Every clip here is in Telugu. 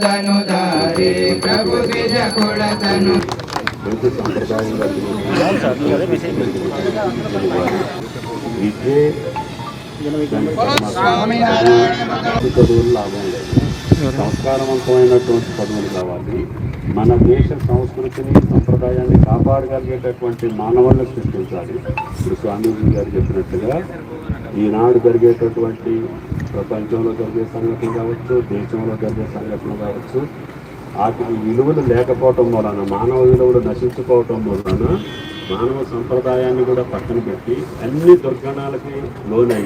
ధనుధారి ప్రభు విజ కుడతను చదువులు లాభం లేదు, సంస్కారవంతమైనటువంటి చదువులు కావాలి. మన దేశ సంస్కృతిని సంప్రదాయాన్ని కాపాడగలిగేటటువంటి మానవాళ్ళను సృష్టించాలి. ఇప్పుడు స్వామీజీ గారు చెప్పినట్లుగా ఈనాడు జరిగేటటువంటి ప్రపంచంలో జరిగే సంఘటనలు కావచ్చు, దేశంలో జరిగే సంఘటనలు కావచ్చు, వాటికి విలువలు లేకపోవటం వలన, మానవ విలువలు నశించుకోవటం వలన మానవ సంప్రదాయాన్ని కూడా పక్కన పెట్టి అన్ని దుర్గణాలకి లోనై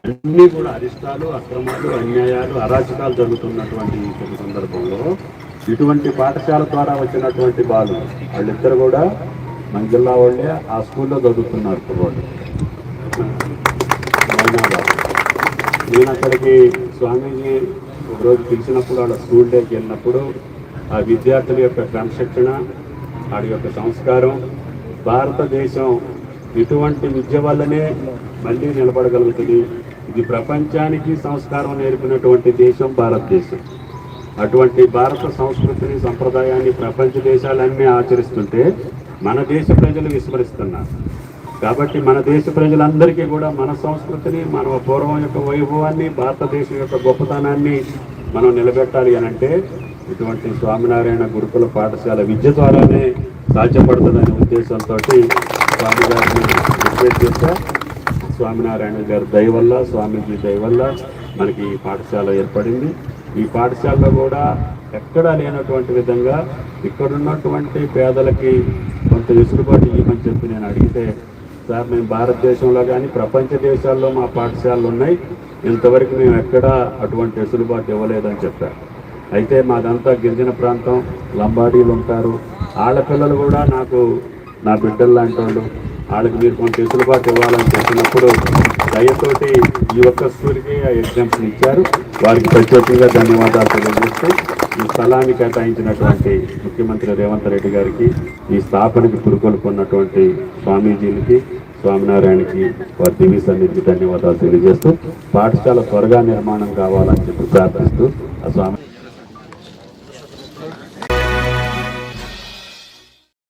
అన్నీ కూడా అరిష్టాలు, అక్రమాలు, అన్యాయాలు, అరాచకాలు జరుగుతున్నటువంటి ఈ సందర్భంలో ఇటువంటి పాఠశాల ద్వారా వచ్చినటువంటి వాళ్ళిద్దరు కూడా మన జిల్లా వాళ్ళే ఆ స్కూల్లో చదువుతున్నారు. వాళ్ళు నేను అక్కడికి స్వామీజీ ఒకరోజు పిలిచినప్పుడు వాళ్ళ స్కూల్ డేకి వెళ్ళినప్పుడు ఆ విద్యార్థుల యొక్క క్రమశిక్షణ, వాడి యొక్క సంస్కారం, భారతదేశం ఇటువంటి విద్య వల్లనే మళ్ళీ నిలబడగలుగుతుంది. ఇది ప్రపంచానికి సంస్కారం నేర్పినటువంటి దేశం భారతదేశం. అటువంటి భారత సంస్కృతిని, సంప్రదాయాన్ని ప్రపంచ దేశాలన్నీ ఆచరిస్తుంటే మన దేశ ప్రజలు విస్మరిస్తున్నారు. కాబట్టి మన దేశ ప్రజలందరికీ కూడా మన సంస్కృతిని, మన పూర్వం యొక్క వైభవాన్ని, భారతదేశం యొక్క గొప్పతనాన్ని మనం నిలబెట్టాలి అని అంటే ఇటువంటి స్వామినారాయణ గురుకుల పాఠశాల విద్య ద్వారానే సాధ్యపడుతుందనే ఉద్దేశంతో స్వామి గారిని రిక్వెస్ట్ చేశా. స్వామినారాయణ గారి దయ వల్ల, స్వామీజీ దయ వల్ల మనకి ఈ పాఠశాల ఏర్పడింది. ఈ పాఠశాలలో కూడా ఎక్కడా లేనటువంటి విధంగా ఇక్కడున్నటువంటి పేదలకి కొంత వెసులుబాటు ఇవ్వమని చెప్పి నేను అడిగితే, సార్ మేము భారతదేశంలో కానీ ప్రపంచ దేశాల్లో మా పాఠశాలలు ఉన్నాయి, ఇంతవరకు మేము ఎక్కడా అటువంటి వెసులుబాటు ఇవ్వలేదని చెప్పారు. అయితే మాదంతా గిరిజన ప్రాంతం, లంబాడీలు ఉంటారు, వాళ్ళ పిల్లలు కూడా నాకు నా బిడ్డలు లాంటి వాళ్ళు, వాళ్ళకి మీరు కొంత వెసులుబాటు ఇవ్వాలని చెప్పినప్పుడు దయతోటి ఈ ఒక్క స్కూల్కి ఆ ఎగ్జామ్స్ ఇచ్చారు. వారికి ప్రత్యేకంగా ధన్యవాదాలు తెలియజేస్తూ ఈ స్థలాన్ని కేటాయించినటువంటి ముఖ్యమంత్రి రేవంత్ రెడ్డి గారికి, ఈ స్థాపనకి పురుకొల్పున్నటువంటి స్వామీజీలకి, స్వామినారాయణకి, వారి దివి సన్నిధికి ధన్యవాదాలు తెలియజేస్తూ పాఠశాల త్వరగా నిర్మాణం కావాలని చెప్పి ప్రార్థిస్తూ ఆ స్వామి